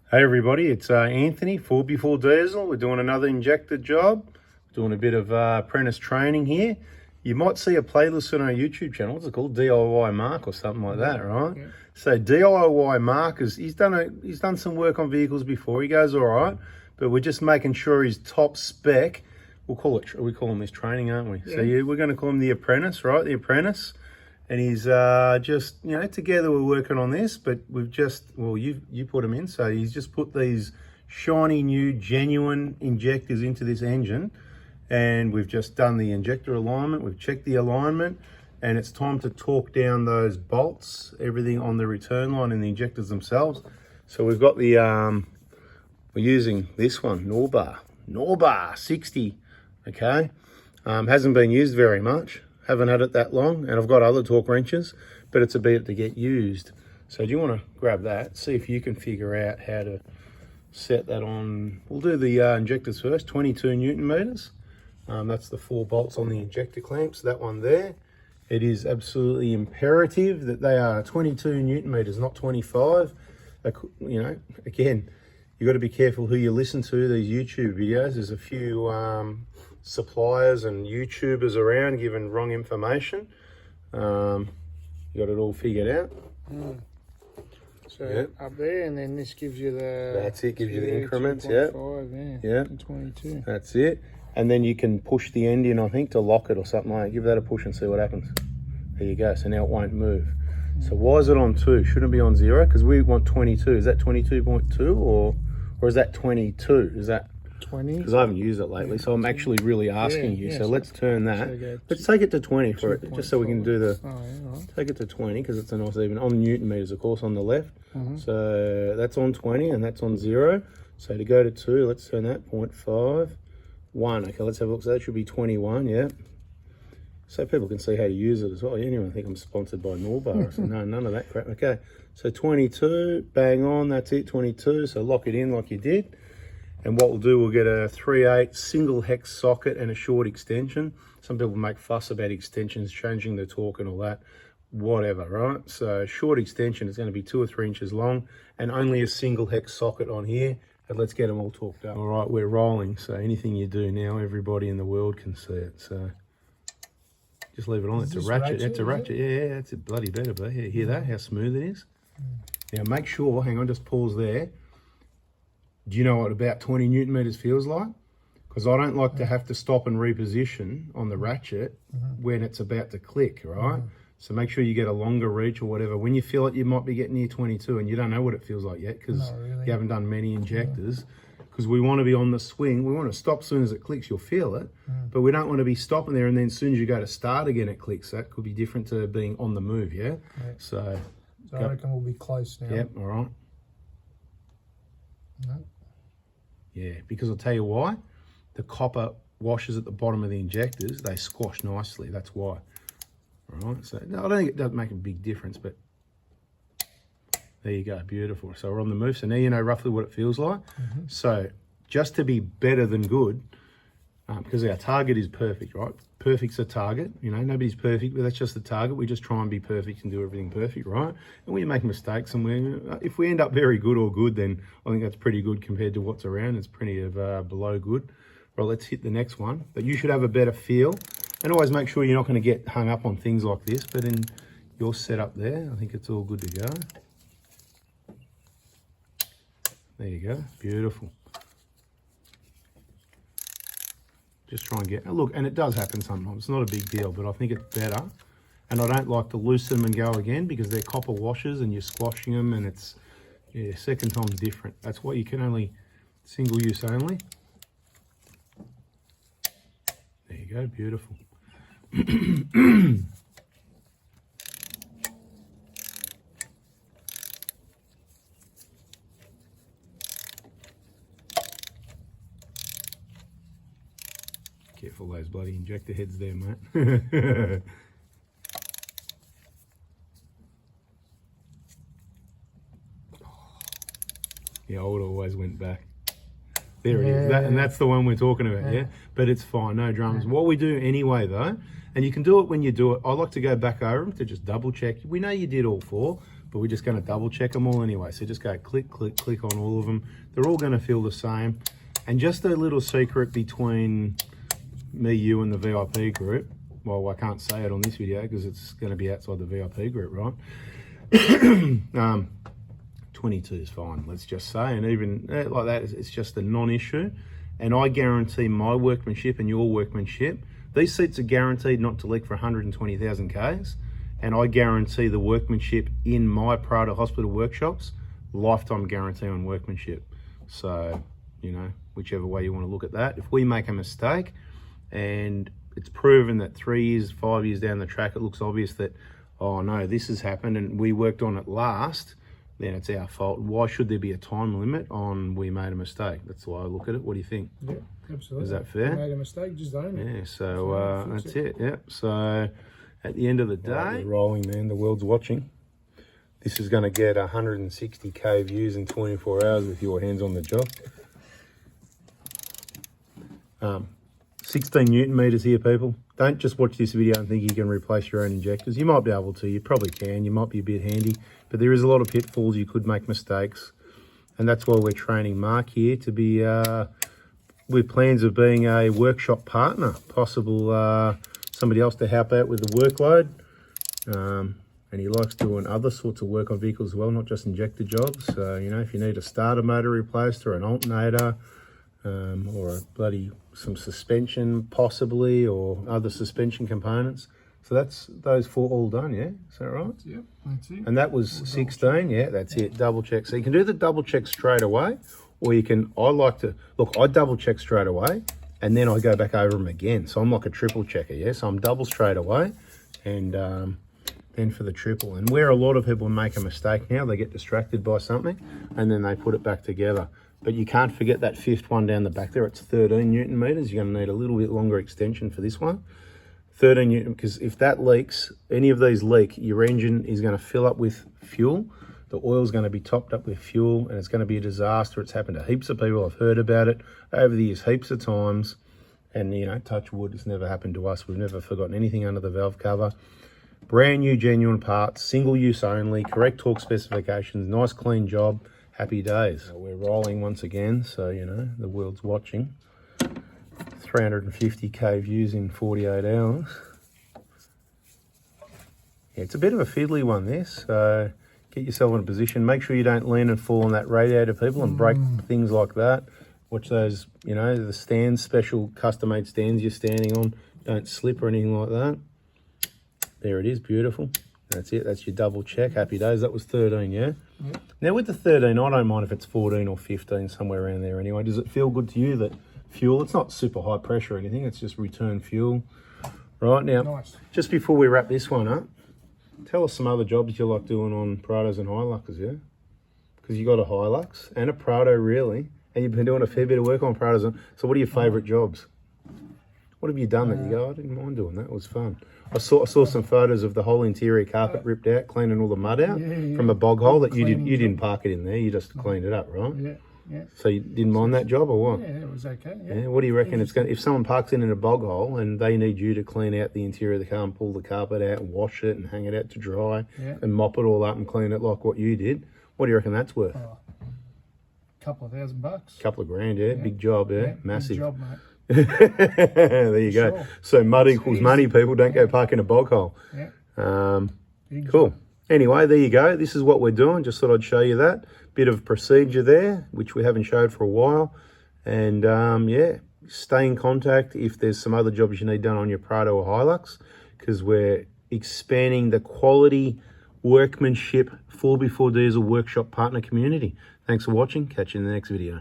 Hey everybody, it's Anthony, Fourby4diesel. We're doing another injector job. Doing a bit of apprentice training here. You might see a playlist on our YouTube channel. What's it called? D.I.Y Mark or something like that, right? Yeah. So D.I.Y Mark, he's done some work on vehicles before. He goes all right, but we're just making sure he's top spec. We call him this training, aren't we? Yeah. So yeah, we're going to call him the apprentice, right? The apprentice. And he's just, together we're working on this, but we've just, well, you put him in. So he's just put these shiny new genuine injectors into this engine, and we've just done the injector alignment. We've checked the alignment, and it's time to torque down those bolts, everything on the return line and the injectors themselves. So we've got the, we're using this one, Norbar 60, okay? Hasn't been used very much. Haven't had it that long, and I've got other torque wrenches, but it's a bit to get used. So do you want to grab that, see if you can figure out how to set that on? We'll do the injectors first, 22 Newton meters. That's the 4 bolts on the injector clamps, that one there. It is absolutely imperative that they are 22 Newton meters, not 25. Again, you've got to be careful who you listen to, these YouTube videos. There's a few suppliers and YouTubers around giving wrong information. You got it all figured out. So yep. Up there, and then this gives you the... That's it, gives you the increments, yeah. 22. That's it. And then you can push the end in, I think, to lock it or something like that. Give that a push and see what happens. There you go, so now it won't move. So why is it on 2? Shouldn't it be on 0? Because we want 22. Is that 22.2 or is that 22? Is that 20? Because I haven't used it lately, so I'm actually really asking you. So let's turn that. Let's take it to 20 for it, just so we can do the... Take it to 20 because it's a nice even on Newton meters, of course, on the left. So that's on 20 and that's on 0. So to go to 2, let's turn that 0.5, 1. Okay, let's have a look. So that should be 21. Yeah. So people can see how to use it as well. Anyone think I'm sponsored by Norbar? So no, none of that crap. Okay, so 22, bang on. That's it, 22. So lock it in like you did. And what we'll do, we'll get a 3/8 single hex socket and a short extension. Some people make fuss about extensions, changing the torque and all that, whatever, right? So short extension is going to be 2 or 3 inches long and only a single hex socket on here. And let's get them all torqued up. All right, we're rolling. So anything you do now, everybody in the world can see it. So just leave it on. It's a ratchet. It's a ratchet. Yeah, it's a bloody better. But yeah, hear that? How smooth it is. Now make sure, hang on, just pause there. Do you know what about 20 Newton meters feels like? Because I don't like to have to stop and reposition on the ratchet when it's about to click, right? So make sure you get a longer reach or whatever. When you feel it, you might be getting near 22 and you don't know what it feels like yet because you haven't done many injectors. Because we want to be on the swing. We want to stop as soon as it clicks, you'll feel it. But we don't want to be stopping there and then as soon as you go to start again, it clicks. That could be different to being on the move, yeah? So I reckon we'll be close now. Yep, all right. Yeah, because I'll tell you why. The copper washers at the bottom of the injectors, they squash nicely. That's why. All right, so no, I don't think it does make a big difference, but there you go, beautiful. So we're on the move. So now you know roughly what it feels like. So just to be better than good, because our target is perfect, right? Perfect's a target, nobody's perfect, but that's just the target. We just try and be perfect and do everything perfect, right? And we make mistakes, and if we end up very good or good, then I think that's pretty good compared to what's around. It's plenty of below good. Well, let's hit the next one. But you should have a better feel, and always make sure you're not going to get hung up on things like this. But in your setup there, I think it's all good to go. There you go, beautiful. Just try and get, look, and it does happen sometimes. It's not a big deal, but I think it's better. And I don't like to loosen them and go again because they're copper washers and you're squashing them and it's, yeah, second time's different. That's why you can only, single use only. There you go, beautiful. Careful those bloody injector heads there, mate. Yeah, I would always went back. There it is. And that's the one we're talking about, yeah? But it's fine, no dramas. What we do anyway, though, and you can do it when you do it, I like to go back over them to just double check. We know you did all 4, but but we're just going to double check them all anyway. So just go click, click, click on all of them. They're all going to feel the same. And just a little secret between me, you, and the VIP group. Well, I can't say it on this video because it's going to be outside the VIP group, right? 22 is fine, let's just say. And even like that, it's just a non-issue. And I guarantee my workmanship and your workmanship. These seats are guaranteed not to leak for 120,000 Ks. And I guarantee the workmanship in my Prado hospital workshops, lifetime guarantee on workmanship. So, you know, whichever way you want to look at that. If we make a mistake and it's proven that 3 years, 5 years down the track, it looks obvious that, oh no, this has happened and we worked on it last, then it's our fault. Why should there be a time limit on we made a mistake? That's the way I look at it. What do you think? Yeah, absolutely. Is that fair? You made a mistake, just own it. Yeah, so that's it. Yeah. So at the end of the day, we're rolling, man. The world's watching. This is going to get 160K views in 24 hours with your hands on the job. 16 Newton meters here, people. Don't just watch this video and think you can replace your own injectors. You might be able to. You probably can. You might be a bit handy. But there is a lot of pitfalls. You could make mistakes. And that's why we're training Mark here to be with plans of being a workshop partner. Possible somebody else to help out with the workload. And he likes doing other sorts of work on vehicles as well, not just injector jobs. So, you know, if you need a starter motor replaced or an alternator, or some suspension possibly, or other suspension components. So that's those 4 all done, yeah? Is that right? Yep, that's it. And that was 16, yeah, that's it, double check. So you can do the double check straight away, or you can, I double check straight away, and then I go back over them again. So I'm like a triple checker, yeah? So I'm double straight away, and then for the triple. And where a lot of people make a mistake now, they get distracted by something, and then they put it back together. But you can't forget that 5th one down the back there. It's 13 Newton meters. You're going to need a little bit longer extension for this one. 13 Newton, because if that leaks, any of these leak, your engine is going to fill up with fuel. The oil's going to be topped up with fuel, and it's going to be a disaster. It's happened to heaps of people. I've heard about it over the years, heaps of times. And, you know, touch wood, it's never happened to us. We've never forgotten anything under the valve cover. Brand new, genuine parts, single use only, correct torque specifications, nice clean job. Happy days. We're rolling once again, so, you know, the world's watching. 350K views in 48 hours. Yeah, it's a bit of a fiddly one, this. So get yourself in a position. Make sure you don't lean and fall on that radiator, people, and break things like that. Watch those, you know, the stands, special custom-made stands you're standing on. Don't slip or anything like that. There it is, beautiful. That's it, that's your double check. Happy days. That was 13, yeah? Yep. Now with the 13, I don't mind if it's 14 or 15, somewhere around there anyway. Does it feel good to you that fuel, it's not super high pressure or anything, it's just return fuel. Right, now, nice. Just before we wrap this one up, tell us some other jobs you like doing on Prados and Hiluxes, yeah? Because you got a Hilux and a Prado, really, and you've been doing a fair bit of work on Prados. So what are your favourite jobs? What have you done that you go, I didn't mind doing that, it was fun. I saw some photos of the whole interior carpet ripped out, cleaning all the mud out from a bog hole that you didn't park it in there, you just cleaned it up, right? Yeah, yeah. So you didn't mind that job or what? Yeah, it was okay, yeah. What do you reckon it's going to, if someone parks in a bog hole and they need you to clean out the interior of the car and pull the carpet out and wash it and hang it out to dry and mop it all up and clean it like what you did, what do you reckon that's worth? Couple of $1,000. Couple of grand, yeah. Big job, yeah. Massive. Big job, mate. There you go. So mud equals money, people. Don't go park in a bog hole. Cool. Anyway, there you go. This is what we're doing. Just thought I'd show you that. Bit of procedure there, which we haven't showed for a while. And yeah, stay in contact if there's some other jobs you need done on your Prado or Hilux, because we're expanding the quality workmanship 4x4 diesel workshop partner community. Thanks for watching. Catch you in the next video.